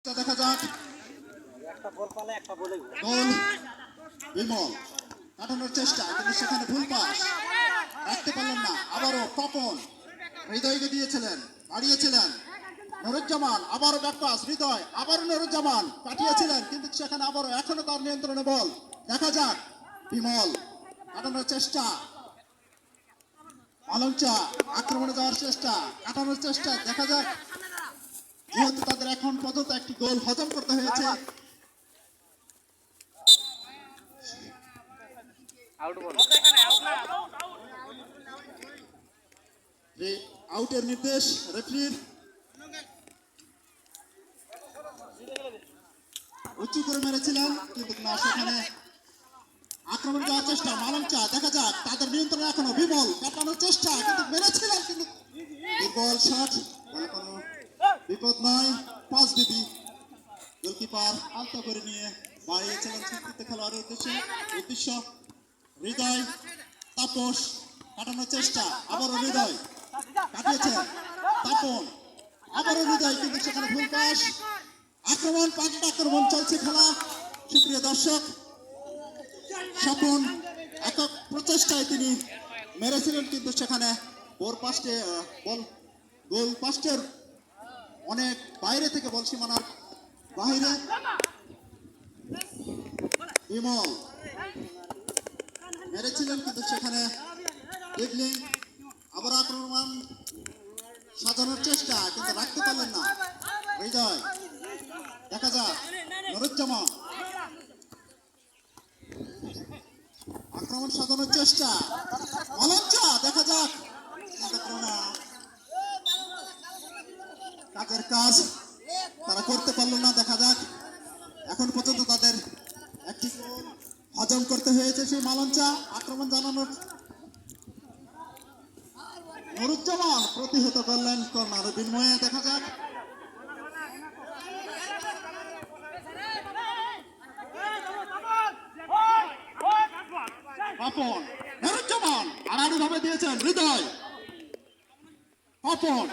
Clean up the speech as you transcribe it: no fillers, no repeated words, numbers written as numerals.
দেখা যাক গোল বিমল কাটানোর চেষ্টা, কিন্তু সেখানে ভুল পাস, রাখতে পারলেন না। আবারও পাপন হৃদয়কে দিয়েছিলেন, বাড়িয়েছিলেন নুরুজ্জামান, আবারও ব্যাক পাস হৃদয়, আবারও নুরুজ্জামান কাটিয়েছিলেন, কিন্তু সেখানে আবারও এখনো তার নিয়ন্ত্রণে বল। দেখা যাক বিমল কাটানোর চেষ্টা, আলমচা আক্রমণে যাওয়ার চেষ্টা, কাটানোর চেষ্টা। দেখা যাক, যেহেতু তাদের এখন পর্যন্ত একটি গোল হজম করতে হয়েছে, আউটের নির্দেশ রেফারির। উঁচু করে মেরেছিলেন, কিন্তু না, সেখানে আক্রমণ যাওয়ার চেষ্টা মালঞ্চা। দেখা যাক, তাদের নিয়ন্ত্রণে এখনো বিমল কাটানোর চেষ্টা, কিন্তু মেরেছিলেন, কিন্তু দুর্বল শট, কোনো বিপদ নয়। পাঁচ বিবি গোলকিপার আলতো করে নিয়ে বাড়িয়েছিলেন সংক্ষিপ্ত খেলোয়াড়ের উদ্দেশ্য। হৃদয় তাপস কাটানোর চেষ্টা, আবারও হৃদয় কাটিয়েছেন তাপন, আবারও হৃদয়, কিন্তু সেখানে ভুল পাস। আক্রমণ, পাল্টা আক্রমণ চলছে খেলা। সুপ্রিয় দর্শক, স্বপন একক প্রচেষ্টায় তিনি মেরেছিলেন, কিন্তু সেখানে গোল পাস্টের অনেক বাইরে থেকে বল সীমানার বাহিরে। বিমল মেরেছিলেন, কিন্তু সেখানে ডিগলিং আবার আক্রমণ সাজানোর চেষ্টা, কিন্তু রাখতে পারলেন না হৃদয়। দেখা যাক নুরুজ্জামান আক্রমণ সাজানোর চেষ্টা, অলঞ্চা। দেখা যাক, কাজের কাজ তারা করতে পারলো না। দেখা যাক, এখন পর্যন্ত তাদের একটি গোল হজম করতে হয়েছে। সেই মালঞ্চা আক্রমণ জানানোর নুরুজ্জামান প্রতিহত করলেন কর্নার বিনিময়ে। দেখা যাক, পাপন নুরুজ্জামান আড়াআড়ি ভাবে দিয়েছেন হৃদয়, পাপন